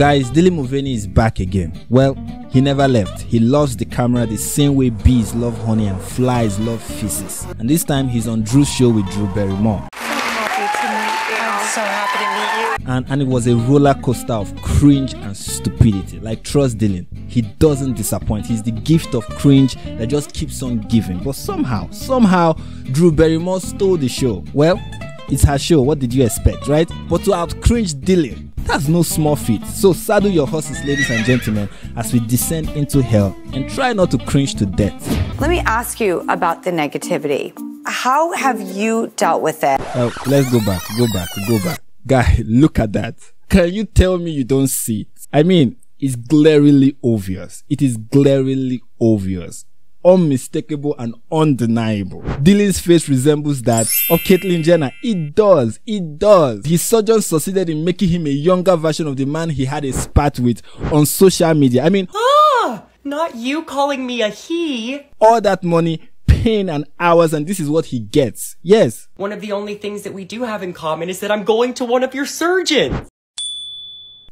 Guys, Dylan Mulvany is back again. Well, he never left. He loves the camera the same way bees love honey and flies love feces. And this time he's on Drew's show with Drew Barrymore. So happy to meet you. And it was a roller coaster of cringe and stupidity. Like, trust Dylan, he doesn't disappoint. He's the gift of cringe that just keeps on giving. But somehow, Drew Barrymore stole the show. Well, it's her show. What did you expect, right? But to out cringe Dylan, that's no small feat. So saddle your horses, ladies and gentlemen, as we descend into hell and try not to cringe to death. Let me ask you about the negativity. How have you dealt with it? Let's go back. Guy, look at that. Can you tell me you don't see it? I mean, it's glaringly obvious. It is glaringly obvious. Unmistakable and undeniable. Dylan's face resembles that of Caitlyn Jenner. It does. His surgeon succeeded in making him a younger version of the man he had a spat with on social media. I mean, not you calling me a he. All that money, pain and hours, and this is what he gets. Yes. One of the only things that we do have in common is that I'm going to one of your surgeons.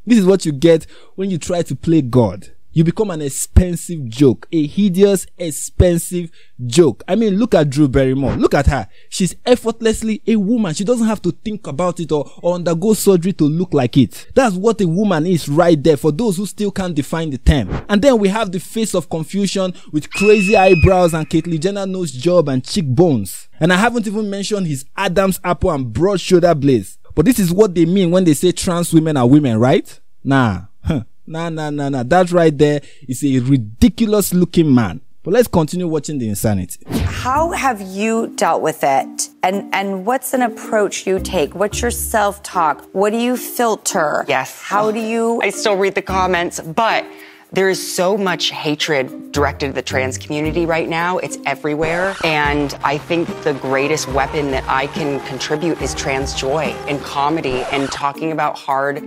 This is what you get when you try to play God. You become an expensive joke, a hideous, expensive joke. I mean, look at Drew Barrymore. Look at her. She's effortlessly a woman. She doesn't have to think about it or undergo surgery to look like it. That's what a woman is right there for those who still can't define the term. And then we have the face of confusion with crazy eyebrows and Caitlyn Jenner nose job and cheekbones. And I haven't even mentioned his Adam's apple and broad shoulder blades. But this is what they mean when they say trans women are women, right? Nah. Nah. That right there is a ridiculous looking man. But let's continue watching the insanity. How have you dealt with it? And what's an approach you take? What's your self-talk? What do you filter? Yes. How do you... I still read the comments, but there is so much hatred directed at the trans community right now. It's everywhere. And I think the greatest weapon that I can contribute is trans joy and comedy and talking about hard,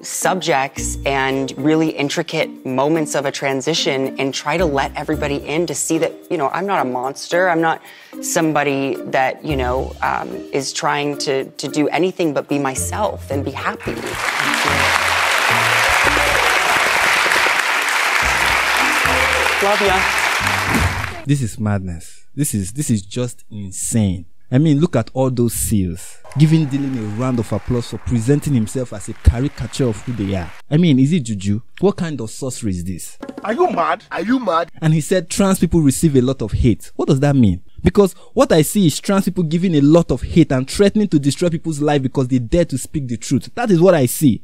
subjects and really intricate moments of a transition and try to let everybody in to see that, I'm not a monster. I'm not somebody that, is trying to do anything but be myself and be happy. Love ya. This is madness. This is just insane. I mean, look at all those seals giving Dylan a round of applause for presenting himself as a caricature of who they are. I mean, is it juju? What kind of sorcery is this? Are you mad? And he said trans people receive a lot of hate. What does that mean? Because what I see is trans people giving a lot of hate and threatening to destroy people's life because they dare to speak the truth. That is what I see.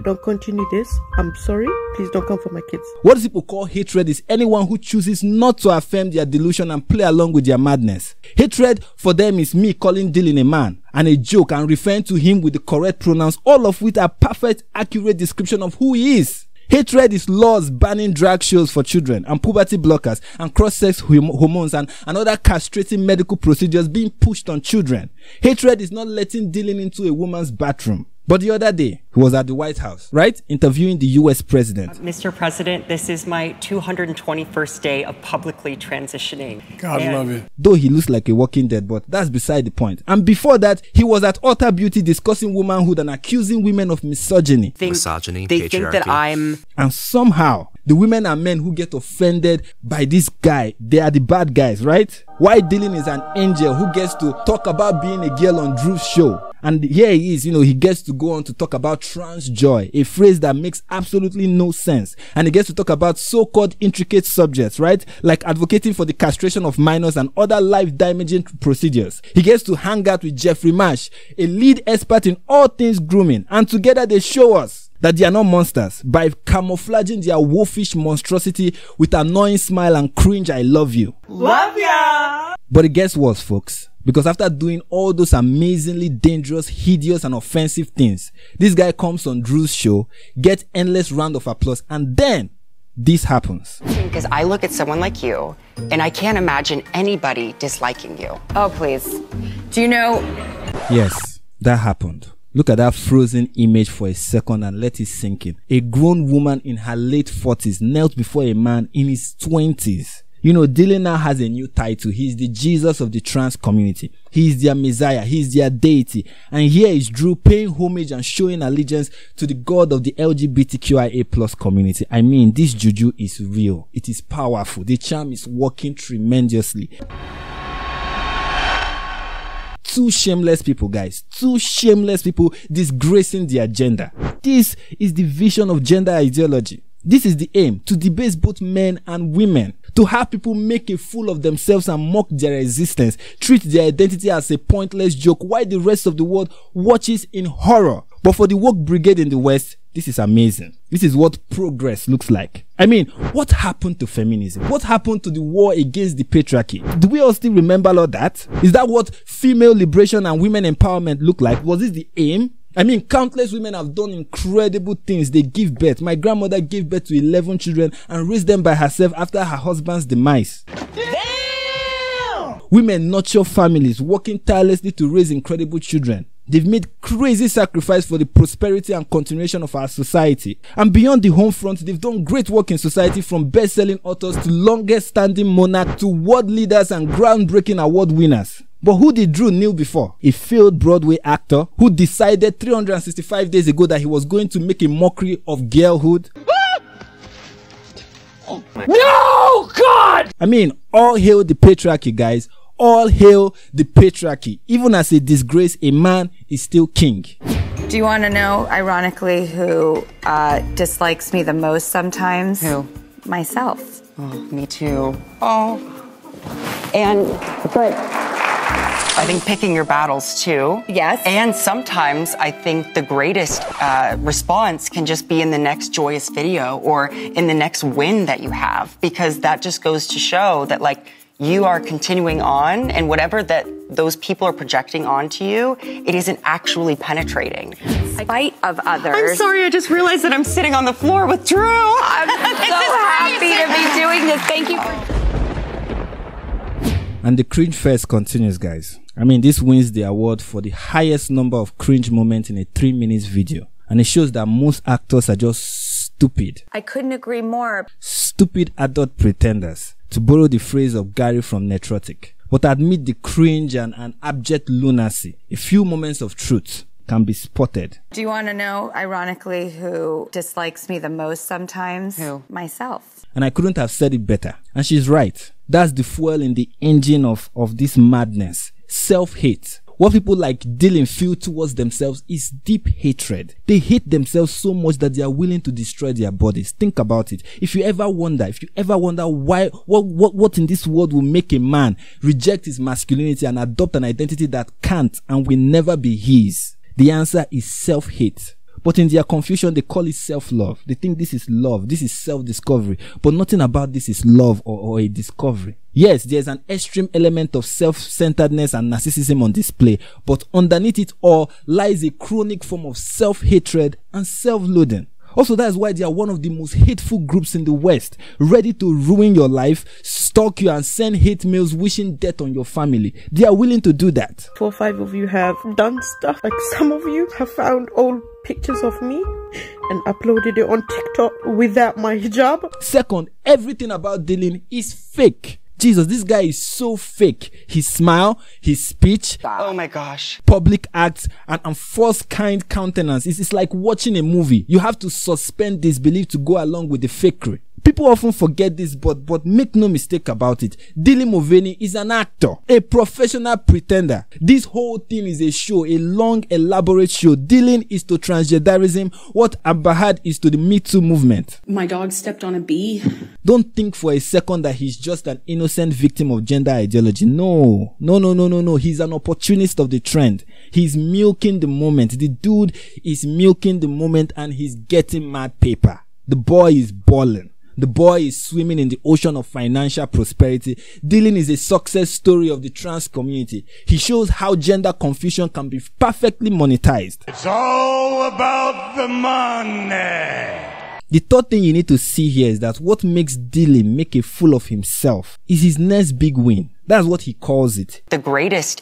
Don't continue this. I'm sorry. Please don't come for my kids. What people call hatred is anyone who chooses not to affirm their delusion and play along with their madness. Hatred for them is me calling Dylan a man and a joke and referring to him with the correct pronouns, all of which are perfect, accurate description of who he is. Hatred is laws banning drag shows for children and puberty blockers and cross-sex hormones and other castrating medical procedures being pushed on children. Hatred is not letting Dylan into a woman's bathroom. But the other day, he was at the White House, right? Interviewing the US president. Mr. President, this is my 221st day of publicly transitioning. God love you. Though he looks like a walking dead, but that's beside the point. And before that, he was at Alter Beauty discussing womanhood and accusing women of misogyny. Misogyny, they think that I'm... And somehow, the women and men who get offended by this guy, they are the bad guys, right? Why Dylan is an angel who gets to talk about being a girl on Drew's show. And here he is, he gets to go on to talk about trans joy, a phrase that makes absolutely no sense. And he gets to talk about so-called intricate subjects, right? Like advocating for the castration of minors and other life-damaging procedures. He gets to hang out with Jeffrey Marsh, a lead expert in all things grooming. And together they show us that they are not monsters by camouflaging their wolfish monstrosity with annoying smile and cringe I love you. Love ya! But it gets worse, folks. Because after doing all those amazingly dangerous, hideous and offensive things, this guy comes on Drew's show, gets endless round of applause, and then this happens. Because I look at someone like you, and I can't imagine anybody disliking you. Oh, please. Do you know... Yes, that happened. Look at that frozen image for a second and let it sink in. A grown woman in her late 40s knelt before a man in his 20s. You know, Dylan now has a new title. He's the Jesus of the trans community. He's their Messiah. He's their deity. And here is Drew paying homage and showing allegiance to the God of the LGBTQIA+ community. I mean, this juju is real. It is powerful. The charm is working tremendously. Two shameless people, guys. Two shameless people disgracing the agenda. This is the vision of gender ideology. This is the aim, to debase both men and women, to have people make a fool of themselves and mock their existence, treat their identity as a pointless joke while the rest of the world watches in horror. But for the woke brigade in the West, this is amazing. This is what progress looks like. I mean, what happened to feminism? What happened to the war against the patriarchy? Do we all still remember all that? Is that what female liberation and women empowerment look like? Was this the aim? I mean, countless women have done incredible things. They give birth. My grandmother gave birth to 11 children and raised them by herself after her husband's demise. Damn! Women nurture families, working tirelessly to raise incredible children. They've made crazy sacrifice for the prosperity and continuation of our society. And beyond the home front, they've done great work in society, from best-selling authors to longest-standing monarchs to world leaders and groundbreaking award winners. But who did Drew kneel before? A failed Broadway actor who decided 365 days ago that he was going to make a mockery of girlhood. No, God! I mean, all hail the patriarchy, guys. All hail the patriarchy. Even as a disgrace, a man is still king. Do you want to know, ironically, who dislikes me the most sometimes? Who? Myself. Oh, me too. Oh. But I think picking your battles too. Yes. And sometimes I think the greatest response can just be in the next joyous video or in the next win that you have, because that just goes to show that, like, you are continuing on, and whatever that those people are projecting onto you, it isn't actually penetrating. Spite of others. I'm sorry, I just realized that I'm sitting on the floor with Drew. I'm so happy to be doing this. Thank you for... And the cringe fest continues, guys. I mean, this wins the award for the highest number of cringe moments in a 3-minute video. And it shows that most actors are just stupid. I couldn't agree more. Stupid adult pretenders, to borrow the phrase of Gary from Netrotic. But admit the cringe and abject lunacy. A few moments of truth can be spotted. Do you want to know, ironically, who dislikes me the most sometimes? Who? Myself. And I couldn't have said it better. And she's right. That's the fuel in the engine of this madness. Self-hate. What people like Dylan feel towards themselves is deep hatred. They hate themselves so much that they are willing to destroy their bodies. Think about it. If you ever wonder why, what in this world will make a man reject his masculinity and adopt an identity that can't and will never be his, the answer is self-hate. But in their confusion, they call it self-love. They think this is love, this is self-discovery. But nothing about this is love or a discovery. Yes, there's an extreme element of self-centeredness and narcissism on display, but underneath it all lies a chronic form of self-hatred and self-loathing. Also, that's why they are one of the most hateful groups in the West, ready to ruin your life, stalk you, and send hate mails wishing death on your family. They are willing to do that. 4 or 5 of you have done stuff. Like, some of you have found old pictures of me and uploaded it on TikTok without my hijab. Second, everything about Dylan is fake. Jesus, this guy is so fake. His smile, his speech, Oh my gosh. public acts, and false kind countenance. It's like watching a movie. You have to suspend disbelief to go along with the fakery. People often forget this, but make no mistake about it. Dylan Mulvany is an actor, a professional pretender. This whole thing is a show, a long, elaborate show. Dylan is to transgenderism what Abahad is to the Me Too movement. My dog stepped on a bee. Don't think for a second that he's just an innocent victim of gender ideology. No. He's an opportunist of the trend. He's milking the moment. The dude is milking the moment, and he's getting mad paper. The boy is balling. The boy is swimming in the ocean of financial prosperity. Dylan is a success story of the trans community. He shows how gender confusion can be perfectly monetized. It's all about the money. The third thing you need to see here is that what makes Dylan make a fool of himself is his next big win. That's what he calls it. The greatest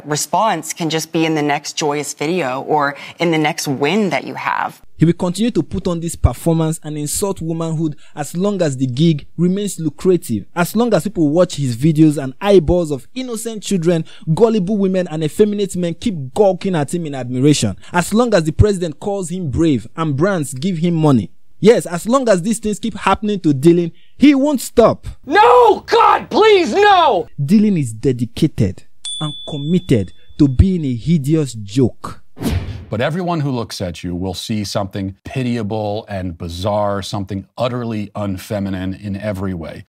response can just be in the next joyous video or in the next win that you have. He will continue to put on this performance and insult womanhood as long as the gig remains lucrative, as long as people watch his videos and eyeballs of innocent children, gullible women and effeminate men keep gawking at him in admiration, as long as the president calls him brave and brands give him money. Yes, as long as these things keep happening to Dylan, he won't stop. No! God, please, no! Dylan is dedicated and committed to being a hideous joke. But everyone who looks at you will see something pitiable and bizarre, something utterly unfeminine in every way.